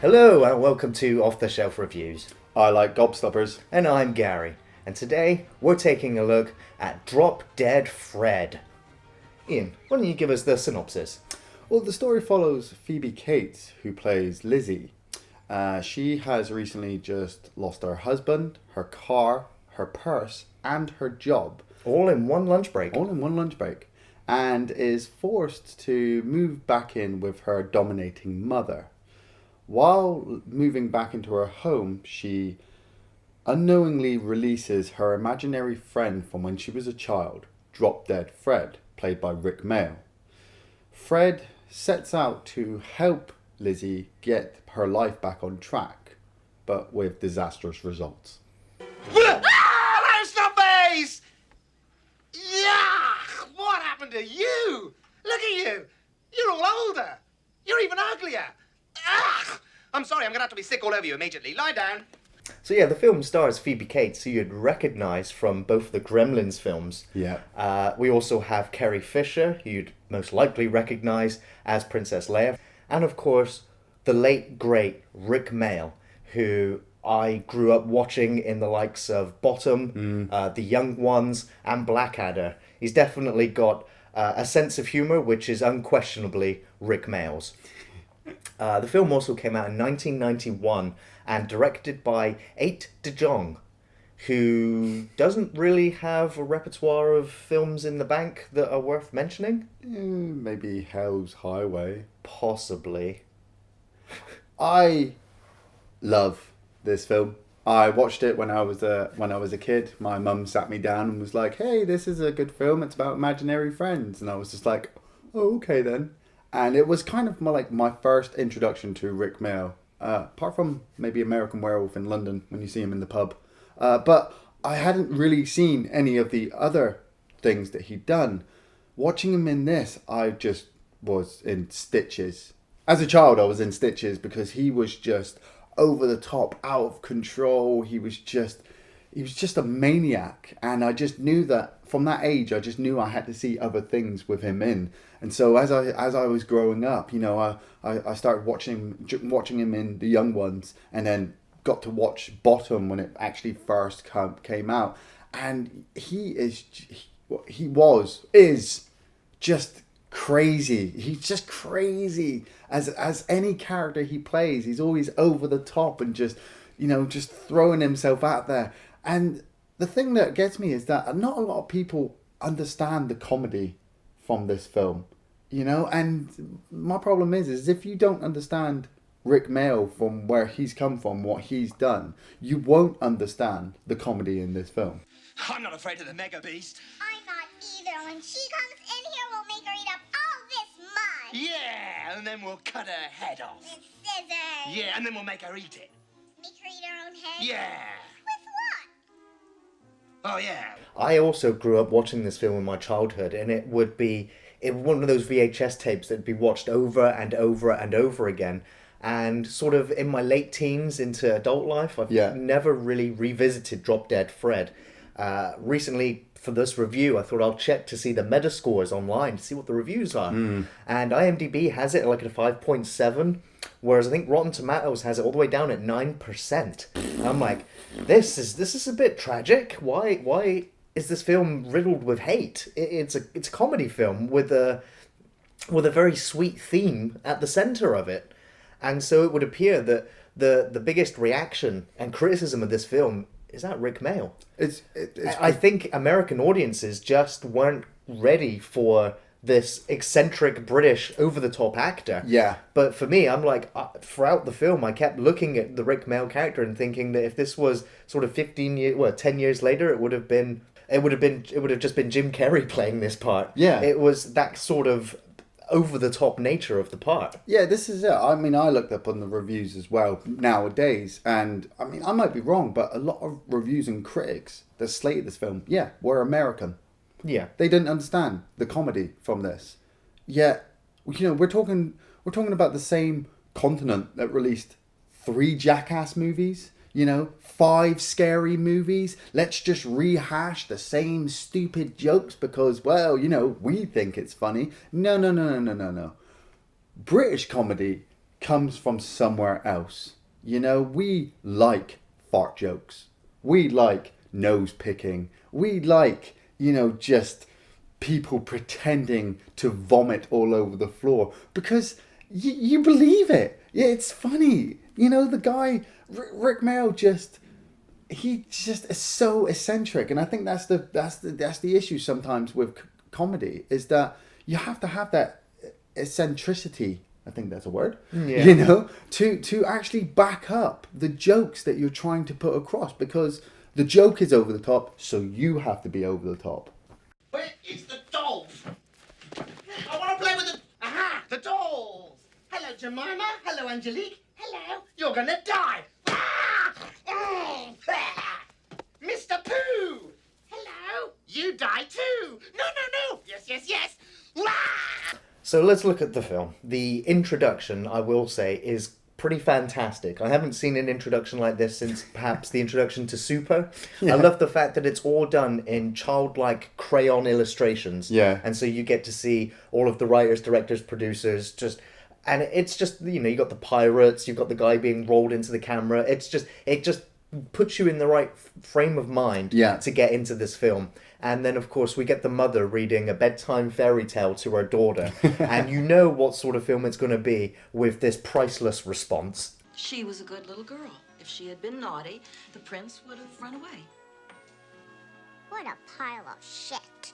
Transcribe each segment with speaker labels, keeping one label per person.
Speaker 1: Hello and welcome to Off the Shelf Reviews.
Speaker 2: I like gobstoppers.
Speaker 1: And I'm Gary. And today we're taking a look at Drop Dead Fred. Ian, why don't you give us the synopsis?
Speaker 2: Well, the story follows Phoebe Cates, who plays Lizzie. She has recently just lost her husband, her car, her purse, and her job.
Speaker 1: All in one lunch break.
Speaker 2: And is forced to move back in with her dominating mother. While moving back into her home, she unknowingly releases her imaginary friend from when she was a child, Drop Dead Fred, played by Mayall. Fred sets out to help Lizzie get her life back on track, but with disastrous results.
Speaker 3: That's the base! Yeah! What happened to you? Look at you! You're all older! You're even uglier! Ugh! I'm sorry, I'm gonna have to be sick all over you immediately. Lie down.
Speaker 1: So yeah, the film stars Phoebe Cates, who you'd recognise from both the Gremlins films.
Speaker 2: Yeah.
Speaker 1: We also have Carrie Fisher, who you'd most likely recognise as Princess Leia. And of course, the late, great Mayall, who I grew up watching in the likes of Bottom, The Young Ones, and Blackadder. He's definitely got a sense of humour, which is unquestionably Mayall's. The film also came out in 1991 and directed by Jong, who doesn't really have a repertoire of films in the bank that are worth mentioning.
Speaker 2: Maybe Hell's Highway.
Speaker 1: Possibly.
Speaker 2: I love this film. I watched it when I was a kid. My mum sat me down and was like, "Hey, this is a good film. It's about imaginary friends." And I was just like, "Oh, okay then." And it was kind of my first introduction to Mayall. Apart from maybe American Werewolf in London when you see him in the pub. But I hadn't really seen any of the other things that he'd done. Watching him in this, I just was in stitches. As a child, I was in stitches because he was just over the top, out of control. He was just a maniac. And I just knew that from that age, I just knew I had to see other things with him in. And so as I was growing up, I started watching him in The Young Ones, and then got to watch Bottom when it actually first came out. And he is just crazy. He's just crazy as any character he plays. He's always over the top and just throwing himself out there. And the thing that gets me is that not a lot of people understand the comedy from this film, and my problem is if you don't understand Mayall from where he's come from, what he's done, you won't understand the comedy in this film.
Speaker 3: I'm not afraid of the mega beast.
Speaker 4: I'm not either. When she comes in here, we'll make her eat up all this mud.
Speaker 3: Yeah, and then we'll cut her head off.
Speaker 4: With scissors.
Speaker 3: Yeah, and then we'll make her eat it.
Speaker 4: Make her eat her own head.
Speaker 3: Yeah.
Speaker 4: With what?
Speaker 3: Oh, yeah.
Speaker 1: I also grew up watching this film in my childhood, and it would be one of those VHS tapes that'd be watched over and over and over again. And sort of in my late teens into adult life, I've never really revisited Drop Dead Fred. Recently, for this review, I thought I'll check to see the Metascores online to see what the reviews are. And IMDb has it like at a 5.7, whereas I think Rotten Tomatoes has it all the way down at 9%. And I'm like, this is a bit tragic. Why is this film riddled with hate? It's a comedy film with a very sweet theme at the center of it. And so it would appear that the biggest reaction and criticism of this film is that Mayall. I think American audiences just weren't ready for this eccentric British over-the-top actor.
Speaker 2: Yeah.
Speaker 1: But for me, I'm like, throughout the film, I kept looking at the Mayall character and thinking that if this was sort of 10 years later, it would have just been Jim Carrey playing this part.
Speaker 2: Yeah.
Speaker 1: It was that sort of over-the-top nature of the part.
Speaker 2: Yeah, this is it. I mean, I looked up on the reviews as well nowadays, and I mean, I might be wrong, but a lot of reviews and critics that slated this film, were American.
Speaker 1: Yeah.
Speaker 2: They didn't understand the comedy from this. Yet, we're talking about the same continent that released 3 Jackass movies, 5 scary movies. Let's just rehash the same stupid jokes because, we think it's funny. No. British comedy comes from somewhere else. You know, we like fart jokes. We like nose picking. We like, you know, just people pretending to vomit all over the floor because you believe it. Yeah, it's funny. You know, the guy, Rick Mayall, he just is so eccentric, and I think that's the issue sometimes with comedy, is that you have to have that eccentricity. I think that's a word.
Speaker 1: Yeah.
Speaker 2: You know, to actually back up the jokes that you're trying to put across, because the joke is over the top, so you have to be over the top.
Speaker 3: Where is the dolls? I want to play with the... Aha! The dolls! Hello, Jemima. Hello, Angelique. Hello. You're gonna die. Ah! Oh! Ah! Mr. Pooh! Hello. You die too. No. Yes. Ah!
Speaker 1: So let's look at the film. The introduction, I will say, is pretty fantastic. I haven't seen an introduction like this since perhaps the introduction to Super.
Speaker 2: Yeah.
Speaker 1: I love the fact that it's all done in childlike crayon illustrations.
Speaker 2: Yeah.
Speaker 1: And so you get to see all of the writers, directors, producers, and it's just, you know, you got the pirates, you've got the guy being rolled into the camera. It just puts you in the right frame of mind to get into this film. And then, of course, we get the mother reading a bedtime fairy tale to her daughter. And you know what sort of film it's going to be with this priceless response.
Speaker 5: She was a good little girl. If she had been naughty, the prince would have run away.
Speaker 4: What a pile of shit.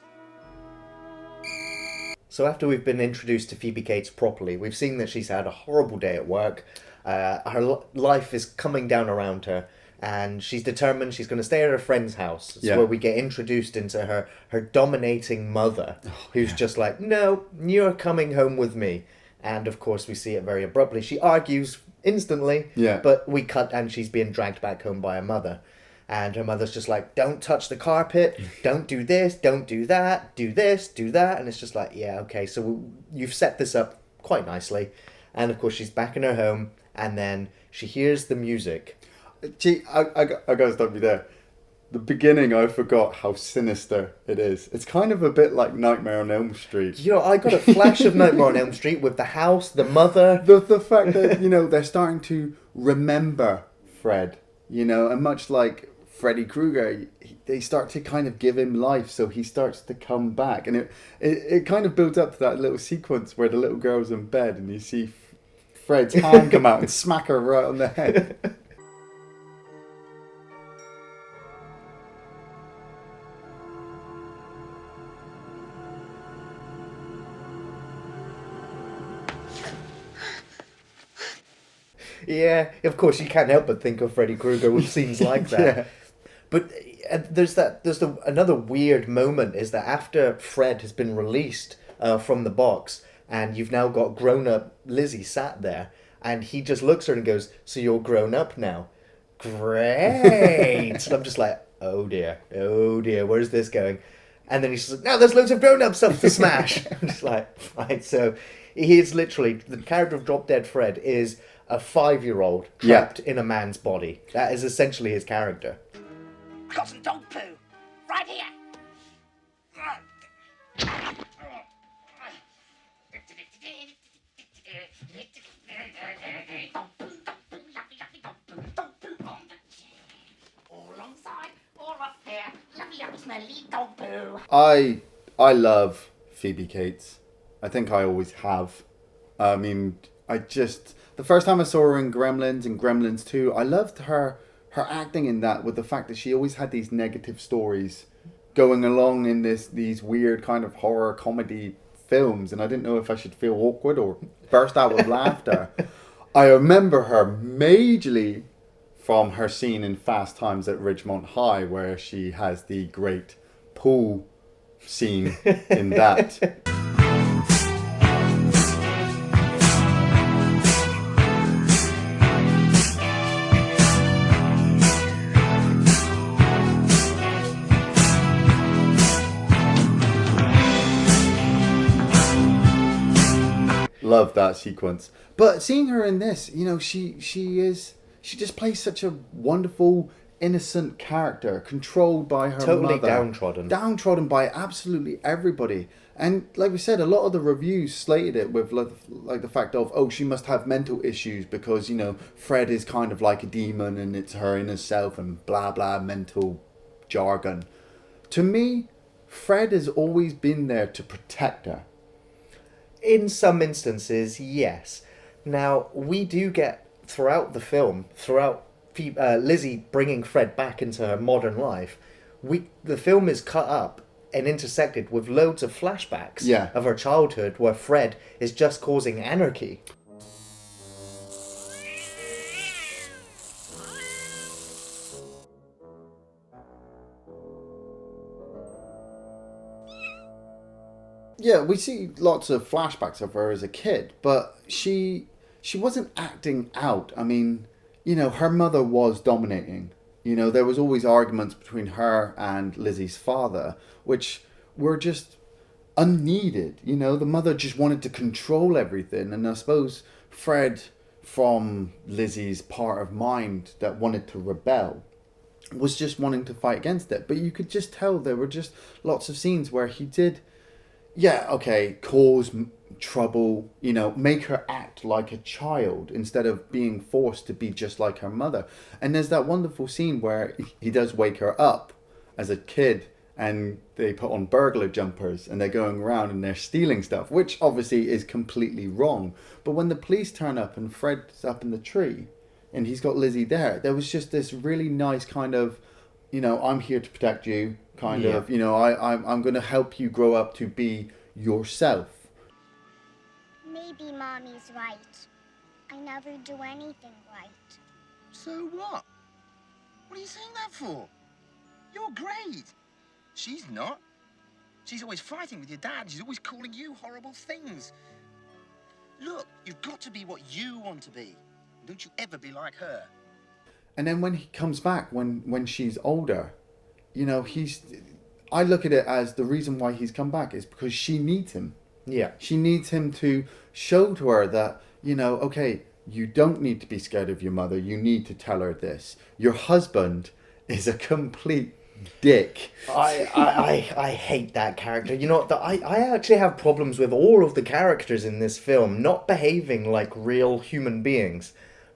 Speaker 1: So after we've been introduced to Phoebe Cates properly, we've seen that she's had a horrible day at work. Her life is coming down around her. And she's determined she's going to stay at her friend's house. It's where we get introduced into her dominating mother, who's just like, no, you're coming home with me. And of course, we see it very abruptly. She argues instantly, but we cut and she's being dragged back home by her mother. And her mother's just like, don't touch the carpet, don't do this, don't do that, do this, do that. And it's just like, yeah, okay, so you've set this up quite nicely. And of course, she's back in her home, and then she hears the music.
Speaker 2: Gee, I gotta stop you there. The beginning, I forgot how sinister it is. It's kind of a bit like Nightmare on Elm Street.
Speaker 1: You know, I got a flash of Nightmare on Elm Street with the house, the mother.
Speaker 2: The fact that, you know, they're starting to remember Fred, you know, and much like Freddy Krueger, they start to kind of give him life, so he starts to come back. And it kind of builds up to that little sequence where the little girl's in bed and you see Fred's hand come out and smack her right on the head.
Speaker 1: Yeah, of course, you can't help but think of Freddy Krueger with scenes like that.
Speaker 2: Yeah.
Speaker 1: But there's another weird moment, is that after Fred has been released from the box, and you've now got grown-up Lizzie sat there, and he just looks at her and goes, so you're grown up now? Great! And I'm just like, oh dear, where's this going? And then he's just like, no, there's loads of grown-up stuff to smash. I'm just like, right, so he is literally, the character of Drop Dead Fred is a 5-year-old trapped in a man's body. That is essentially his character.
Speaker 3: I got some dog poo right here. All alongside, all up here. Lovely, smelly dog poo.
Speaker 2: I love Phoebe Cates. I think I always have. I mean, the first time I saw her in Gremlins and Gremlins 2, I loved her acting in that, with the fact that she always had these negative stories going along in these weird kind of horror comedy films, and I didn't know if I should feel awkward or burst out with laughter. I remember her majorly from her scene in Fast Times at Ridgemont High, where she has the great pool scene in that. Love that sequence. But seeing her in this, you know, she just plays such a wonderful, innocent character, controlled by her
Speaker 1: Totally
Speaker 2: mother.
Speaker 1: downtrodden.
Speaker 2: Downtrodden by absolutely everybody. And like we said, a lot of the reviews slated it with like the fact of, oh, she must have mental issues because, you know, Fred is kind of like a demon and it's her inner self and blah, blah, mental jargon. To me, Fred has always been there to protect her.
Speaker 1: In some instances, yes. Now, we do get, throughout the film, Lizzie bringing Fred back into her modern life, the film is cut up and intersected with loads of flashbacks of her childhood where Fred is just causing anarchy.
Speaker 2: Yeah, we see lots of flashbacks of her as a kid, but she wasn't acting out. I mean, you know, her mother was dominating. You know, there was always arguments between her and Lizzie's father, which were just unneeded. You know, the mother just wanted to control everything. And I suppose Fred, from Lizzie's part of mind that wanted to rebel, was just wanting to fight against it. But you could just tell there were just lots of scenes where he did, cause trouble, you know, make her act like a child instead of being forced to be just like her mother. And there's that wonderful scene where he does wake her up as a kid and they put on burglar jumpers and they're going around and they're stealing stuff, which obviously is completely wrong. But when the police turn up and Fred's up in the tree and he's got Lizzie there was just this really nice kind of, you know, I'm here to protect you kind of, you know, I'm going to help you grow up to be yourself.
Speaker 4: Maybe Mommy's right. I never do anything right.
Speaker 3: So what? What are you saying that for? You're great. She's not. She's always fighting with your dad. She's always calling you horrible things. Look, you've got to be what you want to be. Don't you ever be like her.
Speaker 2: And then when he comes back, when she's older, you know, I look at it as the reason why he's come back is because she needs him.
Speaker 1: Yeah.
Speaker 2: She needs him to show to her that, you know, okay, you don't need to be scared of your mother. You need to tell her this. Your husband is a complete dick.
Speaker 1: I hate that character. You know, I actually have problems with all of the characters in this film not behaving like real human beings.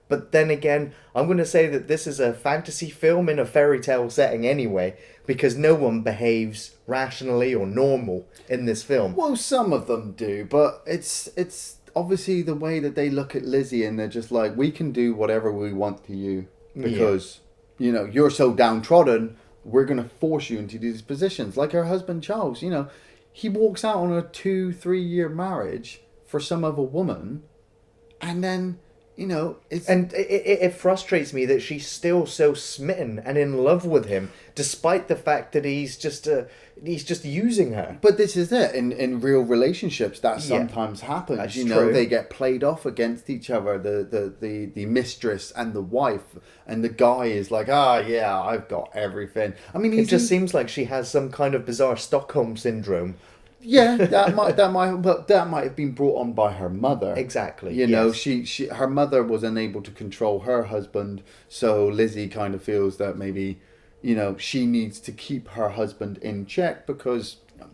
Speaker 1: But then again, I'm going to say that this is a fantasy film in a fairy tale setting anyway, because no one behaves rationally or normal in this film.
Speaker 2: Well, some of them do, but it's obviously the way that they look at Lizzie and they're just like, we can do whatever we want to you because, you know, you're so downtrodden, we're going to force you into these positions. Like her husband, Charles, you know, he walks out on a 2-3 year marriage for some other woman and then... You know,
Speaker 1: it frustrates me that she's still so smitten and in love with him, despite the fact that he's just using her.
Speaker 2: But this is it. In real relationships, that sometimes happens.
Speaker 1: That's
Speaker 2: you know,
Speaker 1: true.
Speaker 2: They get played off against each other. The mistress and the wife, and the guy is like, yeah, I've got everything. I mean,
Speaker 1: it just seems like she has some kind of bizarre Stockholm syndrome.
Speaker 2: Yeah, that might have been brought on by her mother.
Speaker 1: Exactly.
Speaker 2: You know, her mother was unable to control her husband, so Lizzie kind of feels that maybe, you know, she needs to keep her husband in check because, you know,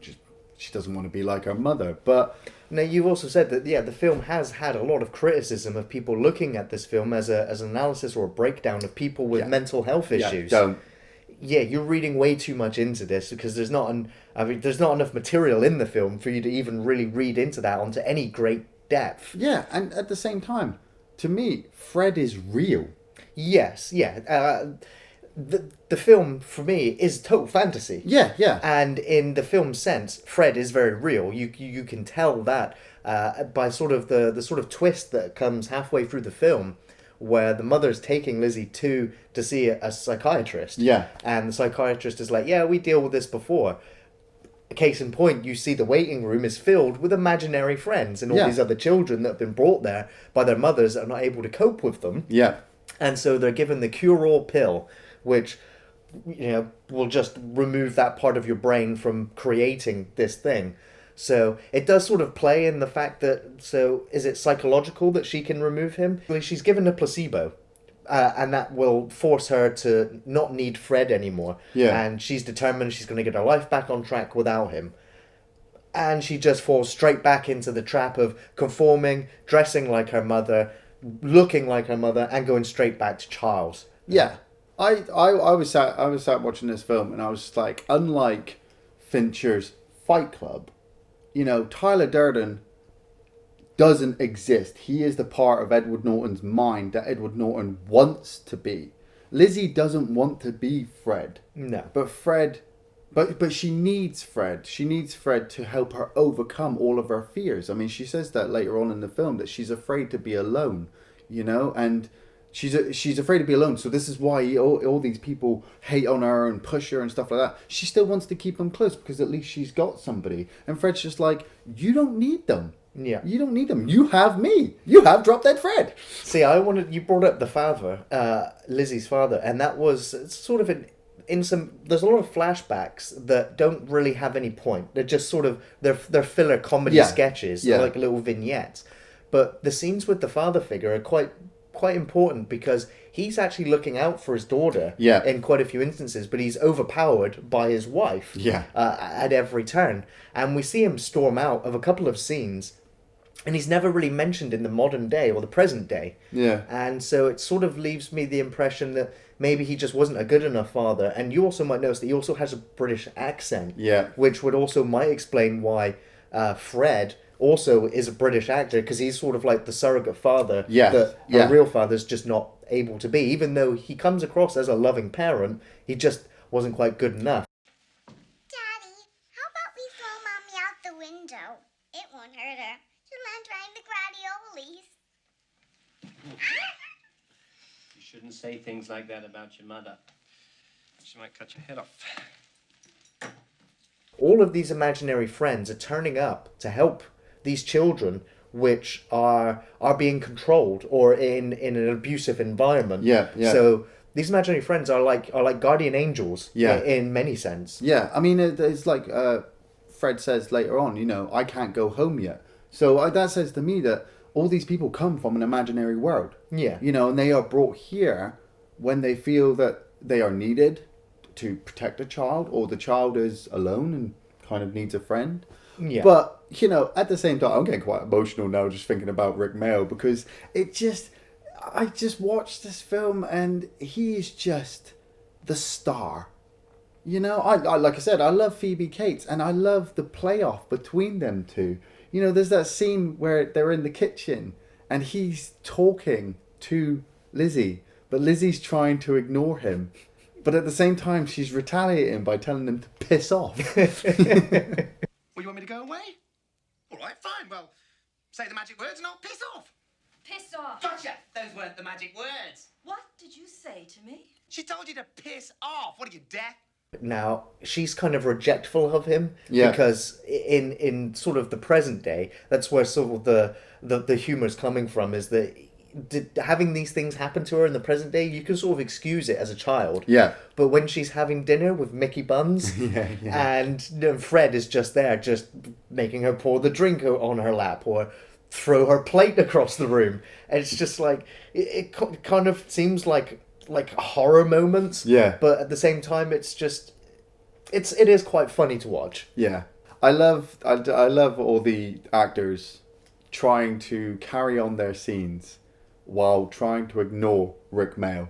Speaker 2: she doesn't want to be like her mother. But
Speaker 1: now you've also said that the film has had a lot of criticism of people looking at this film as an analysis or a breakdown of people with mental health issues. Yeah, you're reading way too much into this because there's not enough material in the film for you to even really read into that onto any great depth.
Speaker 2: Yeah, and at the same time, to me, Fred is real.
Speaker 1: Yes, yeah. The film for me is total fantasy.
Speaker 2: Yeah.
Speaker 1: And in the film sense, Fred is very real. You can tell that by sort of the sort of twist that comes halfway through the film, where the mother's taking Lizzie to see a psychiatrist.
Speaker 2: Yeah.
Speaker 1: And the psychiatrist is like, yeah, we deal with this before. Case in point, you see the waiting room is filled with imaginary friends and all these other children that have been brought there by their mothers that are not able to cope with them.
Speaker 2: Yeah.
Speaker 1: And so they're given the cure-all pill, which, you know, will just remove that part of your brain from creating this thing. So it does sort of play in the fact that, so is it psychological that she can remove him? She's given a placebo and that will force her to not need Fred anymore.
Speaker 2: Yeah.
Speaker 1: And she's determined she's going to get her life back on track without him. And she just falls straight back into the trap of conforming, dressing like her mother, looking like her mother, and going straight back to Charles.
Speaker 2: Yeah. I was sat watching this film, and I was just like, unlike Fincher's Fight Club, Tyler Durden doesn't exist. He is the part of Edward Norton's mind that Edward Norton wants to be. Lizzie doesn't want to be Fred.
Speaker 1: No.
Speaker 2: But Fred... But she needs Fred. She needs Fred to help her overcome all of her fears. I mean, she says that later on in the film, that she's afraid to be alone, and she's afraid to be alone. So this is why all these people hate on her and push her and stuff like that. She still wants to keep them close because at least she's got somebody. And Fred's just like, you don't need them.
Speaker 1: Yeah.
Speaker 2: You don't need them. You have me. You have Drop Dead Fred.
Speaker 1: See, you brought up the father, Lizzie's father, and that was sort of there's a lot of flashbacks that don't really have any point. They're just sort of, they're filler comedy sketches,
Speaker 2: Yeah.
Speaker 1: like little vignettes. But the scenes with the father figure are quite important because he's actually looking out for his daughter in quite a few instances, but he's overpowered by his wife at every turn. And we see him storm out of a couple of scenes, and he's never really mentioned in the modern day or the present day.
Speaker 2: Yeah.
Speaker 1: And so it sort of leaves me the impression that maybe he just wasn't a good enough father. And you also might notice that he also has a British accent.
Speaker 2: Yeah.
Speaker 1: Which might explain why Fred also is a British actor, because he's sort of like the surrogate father that a real father's just not able to be. Even though he comes across as a loving parent, he just wasn't quite good enough.
Speaker 4: Daddy, how about we throw Mommy out the window? It won't hurt her. She'll land right in the gradiolis.
Speaker 6: You shouldn't say things like that about your mother. She might cut your head off.
Speaker 1: All of these imaginary friends are turning up to help these children which are being controlled or in an abusive environment.
Speaker 2: Yeah.
Speaker 1: So these imaginary friends are like guardian angels in many sense.
Speaker 2: Yeah, I mean, it's like Fred says later on, I can't go home yet. So that says to me that all these people come from an imaginary world.
Speaker 1: Yeah.
Speaker 2: And they are brought here when they feel that they are needed to protect a child, or the child is alone and kind of needs a friend.
Speaker 1: Yeah.
Speaker 2: But, at the same time, I'm getting quite emotional now just thinking about Rick Mayall, because I just watched this film and he is just the star. I like I said, I love Phoebe Cates, and I love the playoff between them two. There's that scene where they're in the kitchen and he's talking to Lizzie, but Lizzie's trying to ignore him. But at the same time, she's retaliating by telling him to piss off.
Speaker 3: Well, you want me to go away? All right, fine. Well, say the magic words and I'll piss off.
Speaker 5: Piss off.
Speaker 3: Gotcha! Those weren't the magic words.
Speaker 5: What did you say to me?
Speaker 3: She told you to piss off. What are you, deaf?
Speaker 1: Now, she's kind of rejectful of him
Speaker 2: Yeah.
Speaker 1: because in sort of the present day, that's where sort of the humour's coming from, is that having these things happen to her in the present day, you can sort of excuse it as a child.
Speaker 2: Yeah.
Speaker 1: But when she's having dinner with Mickey Buns and Fred is just there, just making her pour the drink on her lap or throw her plate across the room, and it's just like, it kind of seems like horror moments.
Speaker 2: Yeah.
Speaker 1: But at the same time, it is quite funny to watch.
Speaker 2: Yeah. I love all the actors trying to carry on their scenes while trying to ignore Rick Mayall.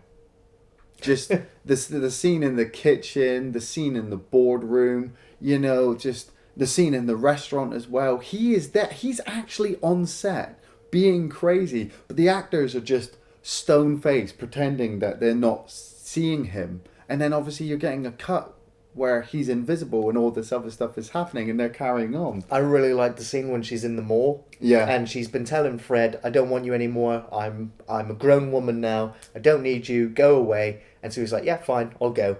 Speaker 2: Just the scene in the kitchen, the scene in the boardroom, just the scene in the restaurant as well. He is there. He's actually on set being crazy, but the actors are just stone-faced, pretending that they're not seeing him. And then obviously you're getting a cut where he's invisible and all this other stuff is happening and they're carrying on.
Speaker 1: I really like the scene when she's in the mall.
Speaker 2: Yeah.
Speaker 1: And she's been telling Fred, I don't want you anymore. I'm a grown woman now. I don't need you. Go away. And so he's like, yeah, fine, I'll go.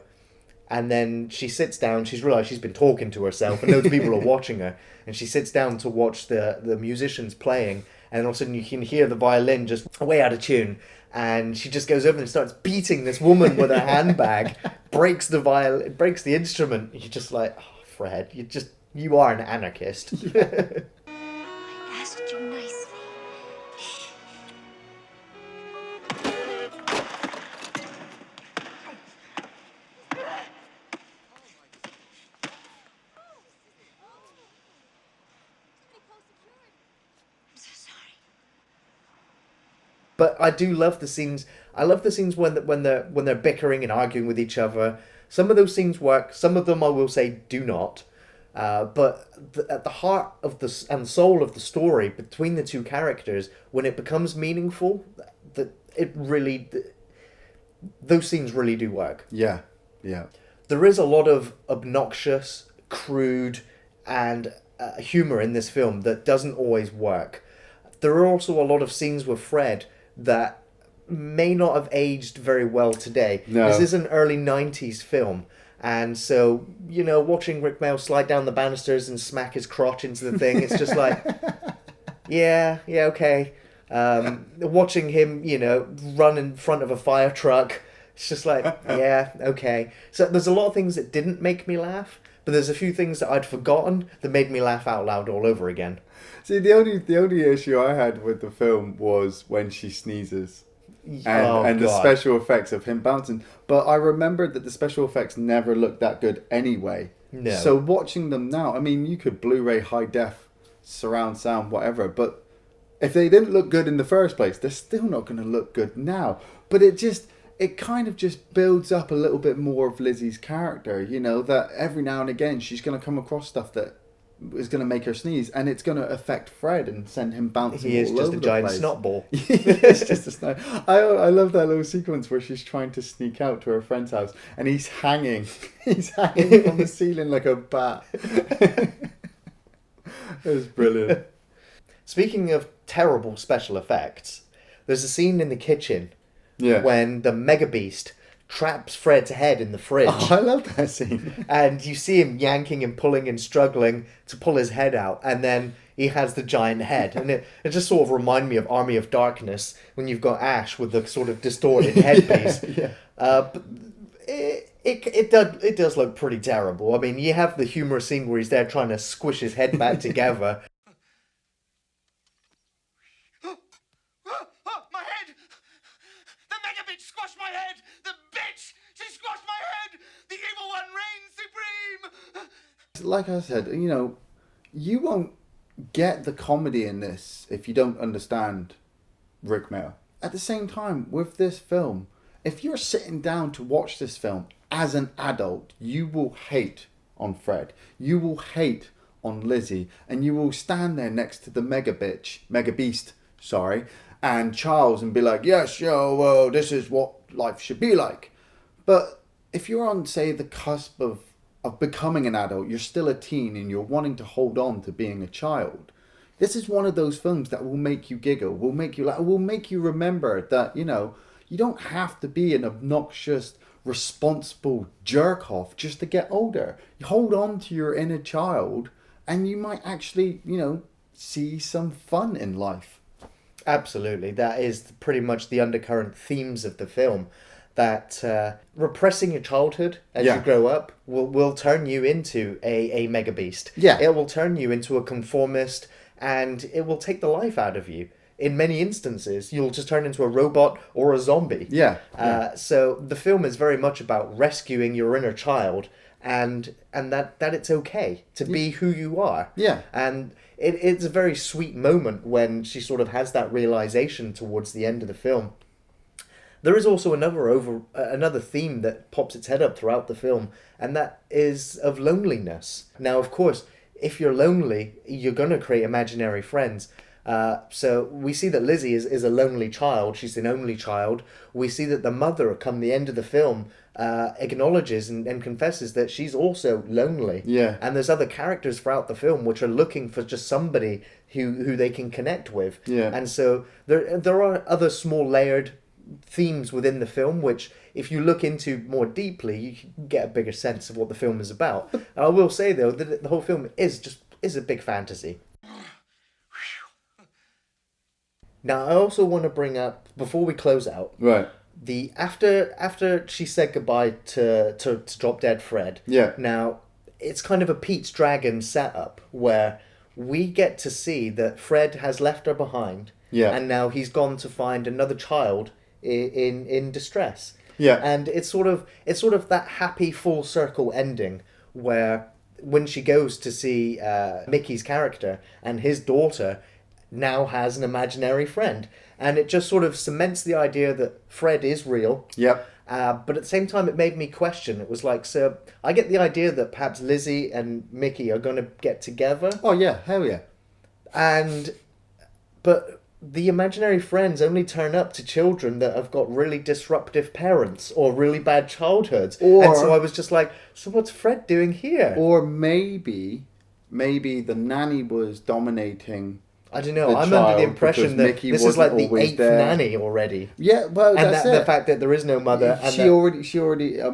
Speaker 1: And then she sits down. She's realised she's been talking to herself and loads of people are watching her. And she sits down to watch the musicians playing. And all of a sudden you can hear the violin just way out of tune. And she just goes over and starts beating this woman with her handbag, breaks the instrument. You're just like, oh, Fred, you are an anarchist.
Speaker 4: I asked you nicely.
Speaker 1: But I do love the scenes. I love the scenes when they're bickering and arguing with each other. Some of those scenes work. Some of them, I will say, do not. But at the heart of and soul of the story between the two characters, when it becomes meaningful, those scenes really do work.
Speaker 2: Yeah, yeah.
Speaker 1: There is a lot of obnoxious, crude, and humor in this film that doesn't always work. There are also a lot of scenes with Fred that may not have aged very well today.
Speaker 2: No.
Speaker 1: This is an early 90s film. And so, watching Rick Mayall slide down the banisters and smack his crotch into the thing, it's just like, yeah, okay. Watching him, run in front of a fire truck, it's just like, yeah, okay. So there's a lot of things that didn't make me laugh, but there's a few things that I'd forgotten that made me laugh out loud all over again.
Speaker 2: See, the only issue I had with the film was when she sneezes. And the special effects of him bouncing. But I remembered that the special effects never looked that good anyway.
Speaker 1: No.
Speaker 2: So watching them now, I mean, you could Blu-ray, high def, surround sound, whatever. But if they didn't look good in the first place, they're still not going to look good now. But it kind of just builds up a little bit more of Lizzie's character. That every now and again she's going to come across stuff that is going to make her sneeze, and it's going to affect Fred and send him bouncing all over the place.
Speaker 1: He is just a giant snot ball.
Speaker 2: It's just a snot. I love that little sequence where she's trying to sneak out to her friend's house, and he's hanging from the ceiling like a bat. It was brilliant.
Speaker 1: Speaking of terrible special effects, there's a scene in the kitchen
Speaker 2: Yeah.
Speaker 1: when the Mega Beast traps Fred's head in the fridge.
Speaker 2: Oh, I love that scene.
Speaker 1: And you see him yanking and pulling and struggling to pull his head out, and then he has the giant head. And it just sort of reminded me of Army of Darkness, when you've got Ash with the sort of distorted headpiece.
Speaker 2: Yeah.
Speaker 1: But it does look pretty terrible. I mean, you have the humorous scene where he's there trying to squish his head back together.
Speaker 3: My head! The mega bitch squashed my head! The bitch! She squashed my head! The evil one reigns supreme!
Speaker 2: Like I said, you won't get the comedy in this if you don't understand Rick Mayall. At the same time, with this film, if you're sitting down to watch this film as an adult, you will hate on Fred. You will hate on Lizzie. And you will stand there next to the Mega Beast, and Charles, and be like, yes, well, this is what life should be like. But if you're on, say, the cusp of becoming an adult, you're still a teen and you're wanting to hold on to being a child, this is one of those films that will make you giggle, will make you laugh, will make you remember that, you don't have to be an obnoxious, responsible jerk-off just to get older. You hold on to your inner child and you might actually, see some fun in life.
Speaker 1: Absolutely. That is pretty much the undercurrent themes of the film. That repressing your childhood as you grow up will turn you into a mega beast.
Speaker 2: Yeah.
Speaker 1: It will turn you into a conformist, and it will take the life out of you. In many instances, you'll just turn into a robot or a zombie.
Speaker 2: Yeah.
Speaker 1: So the film is very much about rescuing your inner child, and that it's okay to be who you are. Yeah. And it's a very sweet moment when she sort of has that realization towards the end of the film. There is also another theme that pops its head up throughout the film, and that is of loneliness. Now, of course, if you're lonely, you're going to create imaginary friends. So we see that Lizzie is a lonely child. She's an only child. We see that the mother, come the end of the film, acknowledges and confesses that she's also lonely. Yeah. And there's other characters throughout the film which are looking for just somebody who they can connect with. Yeah. And so there are other small layered themes within the film which, if you look into more deeply, you can get a bigger sense of what the film is about. I will say though that the whole film is a big fantasy. Now, I also want to bring up, before we close out, right, the after she said goodbye to Drop Dead Fred. Yeah. Now, it's kind of a Pete's Dragon setup where we get to see that Fred has left her behind. Yeah. And now he's gone to find another child in distress. Yeah. And it's sort of that happy full circle ending where when she goes to see Mickey's character and his daughter, now has an imaginary friend. And it just sort of cements the idea that Fred is real.
Speaker 2: Yep.
Speaker 1: But at the same time, it made me question. It was like, so I get the idea that perhaps Lizzie and Mickey are going to get together.
Speaker 2: Oh yeah, hell yeah.
Speaker 1: But the imaginary friends only turn up to children that have got really disruptive parents or really bad childhoods. And so I was just like, so what's Fred doing here?
Speaker 2: Or maybe the nanny was dominating.
Speaker 1: I don't know. I'm under the impression that
Speaker 2: Mickey
Speaker 1: this is like the
Speaker 2: wasn't
Speaker 1: 8th
Speaker 2: there.
Speaker 1: nanny already.
Speaker 2: Yeah, well,
Speaker 1: And
Speaker 2: that's
Speaker 1: the
Speaker 2: it.
Speaker 1: fact that there is no mother. And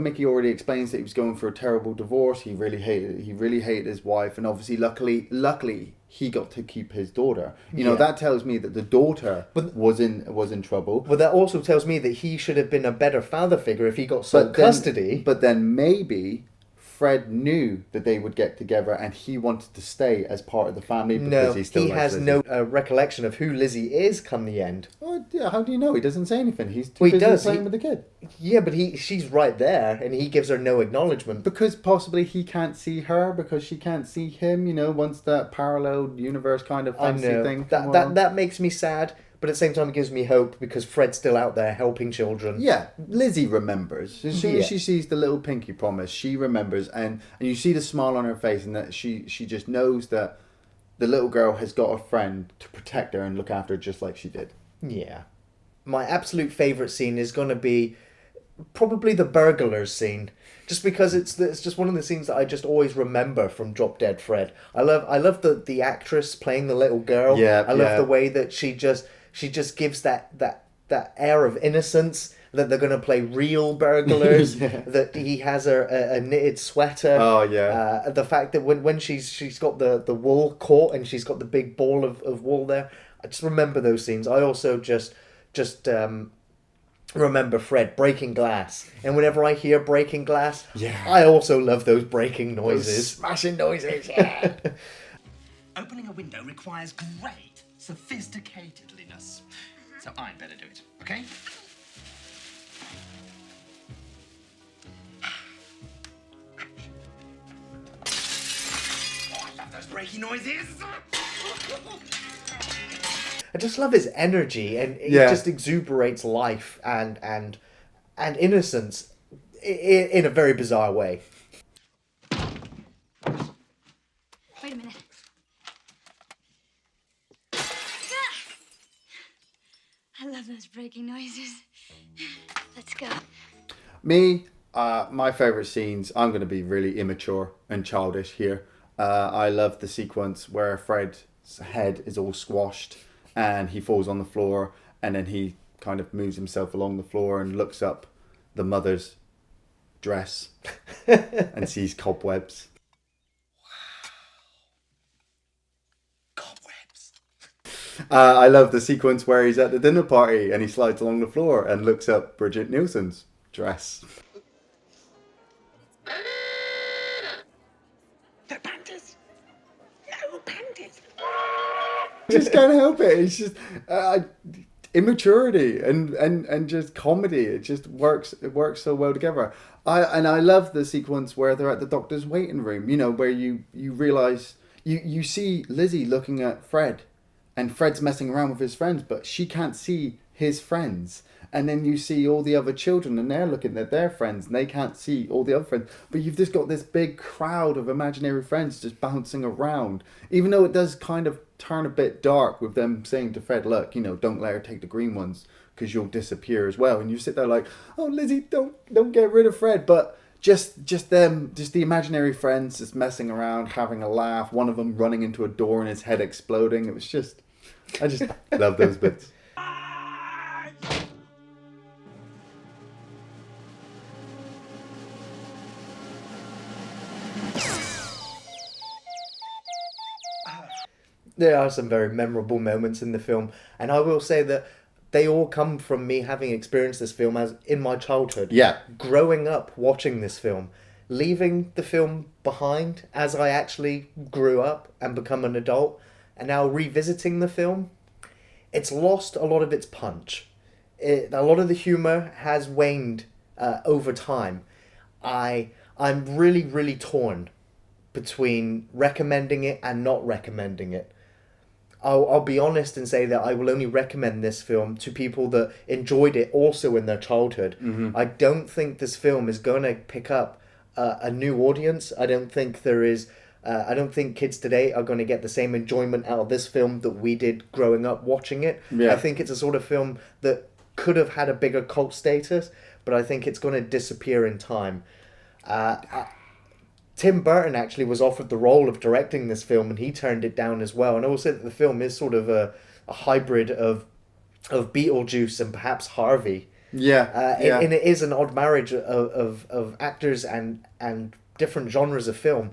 Speaker 2: Mickey already explains that he was going through a terrible divorce. He really hated his wife, and obviously, luckily, he got to keep his daughter. You know, that tells me that the daughter was in trouble.
Speaker 1: But that also tells me that he should have been a better father figure if he got sole custody.
Speaker 2: But then maybe Fred knew that they would get together, and he wanted to stay as part of the family because he
Speaker 1: has
Speaker 2: Lizzie.
Speaker 1: no recollection of who Lizzie is come the end.
Speaker 2: Oh, yeah, how do you know? He doesn't say anything. He's too
Speaker 1: He
Speaker 2: busy
Speaker 1: does.
Speaker 2: playing with the kid.
Speaker 1: Yeah, but she's right there, and he gives her no acknowledgement.
Speaker 2: Because possibly he can't see her because she can't see him, you know, once that parallel universe kind of fantasy thing.
Speaker 1: That makes me sad, but at the same time it gives me hope because Fred's still out there helping children.
Speaker 2: Yeah, Lizzie remembers. As soon as
Speaker 1: Yeah.
Speaker 2: she sees the little pinky promise, she remembers, and you see the smile on her face, and that she just knows that the little girl has got a friend to protect her and look after her just like she did.
Speaker 1: Yeah. My absolute favourite scene is going to be probably the burglars scene. Just because it's just one of the scenes that I just always remember from Drop Dead Fred. I love the actress playing the little girl.
Speaker 2: Yeah,
Speaker 1: I love the way that she just gives that air of innocence, that they're going to play real burglars, that he has a knitted sweater.
Speaker 2: Oh, yeah.
Speaker 1: The fact that when she's got the wool caught and she's got the big ball of wool there. I just remember those scenes. I also just remember Fred breaking glass. And whenever I hear breaking glass, I also love those breaking noises.
Speaker 2: Those smashing noises, yeah.
Speaker 3: Opening a window requires great sophisticatedliness. So I'd better do it, okay? Oh, I love those breaking noises.
Speaker 1: I just love his energy, and he just exuberates life and innocence in a very bizarre way.
Speaker 7: Wait a minute. I love those breaking noises. Let's go.
Speaker 2: Me, my favourite scenes, I'm going to be really immature and childish here. I love the sequence where Fred's head is all squashed and he falls on the floor, and then he kind of moves himself along the floor and looks up the mother's dress and sees cobwebs. I love the sequence where he's at the dinner party and he slides along the floor and looks up Bridget Nielsen's dress.
Speaker 3: The panties. No panties.
Speaker 2: Just can't help it. It's just immaturity and just comedy. It just works. It works so well together. I love the sequence where they're at the doctor's waiting room. You know, where you realise you see Lizzie looking at Fred, and Fred's messing around with his friends, but she can't see his friends. And then you see all the other children, and they're looking at their friends, and they can't see all the other friends. But you've just got this big crowd of imaginary friends just bouncing around. Even though it does kind of turn a bit dark with them saying to Fred, look, you know, don't let her take the green ones because you'll disappear as well. And you sit there like, oh, Lizzie, don't get rid of Fred. But just the imaginary friends just messing around, having a laugh. One of them running into a door and his head exploding. It was just, I just love those bits.
Speaker 1: There are some very memorable moments in the film, and I will say that they all come from me having experienced this film as in my childhood.
Speaker 2: Yeah.
Speaker 1: Growing up watching this film, leaving the film behind as I actually grew up and become an adult, and now revisiting the film, it's lost a lot of its punch. A lot of the humour has waned over time. I'm really, really torn between recommending it and not recommending it. I'll be honest and say that I will only recommend this film to people that enjoyed it also in their childhood. I don't think this film is going to pick up a new audience. I don't think there is. I don't think kids today are going to get the same enjoyment out of this film that we did growing up watching it.
Speaker 2: Yeah.
Speaker 1: I think it's a sort of film that could have had a bigger cult status, but I think it's going to disappear in time. Tim Burton actually was offered the role of directing this film, and he turned it down as well. And also that the film is sort of a hybrid of Beetlejuice and perhaps Harvey.
Speaker 2: Yeah,
Speaker 1: And it is an odd marriage of actors and different genres of film.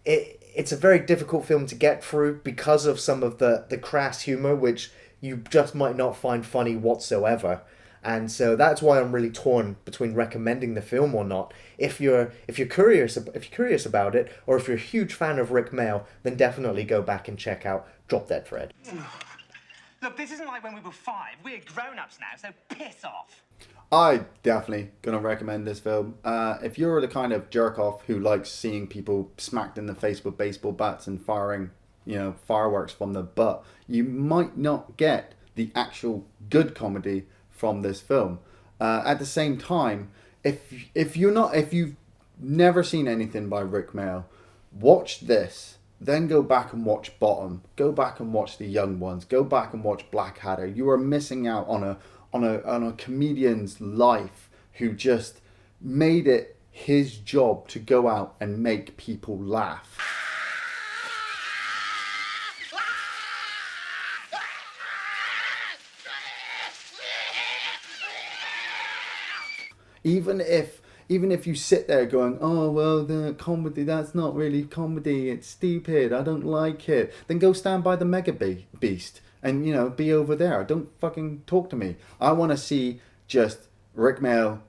Speaker 1: It's a very difficult film to get through because of some of the crass humor, which you just might not find funny whatsoever. And so that's why I'm really torn between recommending the film or not. If you're curious about it, or if you're a huge fan of Rick Mayall, then definitely go back and check out Drop Dead Fred.
Speaker 8: Look, this isn't like when we were 5. We're grown-ups now, so piss off.
Speaker 2: I definitely gonna recommend this film. If you're the kind of jerk off who likes seeing people smacked in the face with baseball bats and firing, fireworks from the butt, you might not get the actual good comedy from this film. At the same time, if you've never seen anything by Rick Mayall, watch this. Then go back and watch Bottom. Go back and watch The Young Ones. Go back and watch Blackadder. You are missing out on a comedian's life who just made it his job to go out and make people laugh. Even if you sit there going, oh, well, the comedy, that's not really comedy, it's stupid, I don't like it, then go stand by the Mega Beast and, be over there. Don't fucking talk to me. I want to see just Rick Mayall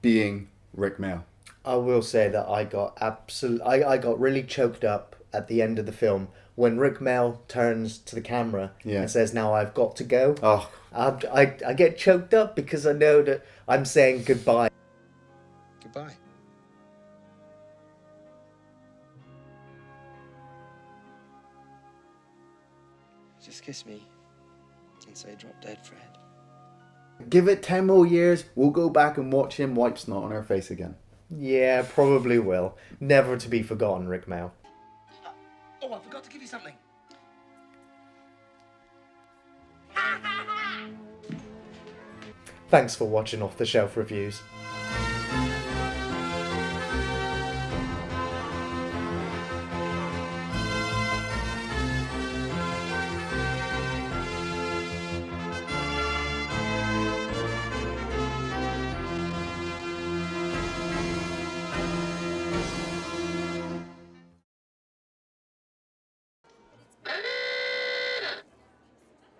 Speaker 2: being Rick Mayall.
Speaker 1: I will say that I got really choked up at the end of the film when Rick Mayall turns to the camera and says, "Now I've got to go."
Speaker 2: Oh.
Speaker 1: I get choked up because I know that I'm saying goodbye.
Speaker 3: Goodbye.
Speaker 6: Just kiss me and say drop dead, Fred.
Speaker 2: Give it 10 more years, we'll go back and watch him wipe snot on her face again.
Speaker 1: Yeah, probably will. Never to be forgotten, Rick Mayall.
Speaker 3: Oh, I forgot to give you something.
Speaker 1: Thanks for watching Off the Shelf Reviews.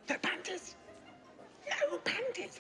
Speaker 8: No panties! No panties!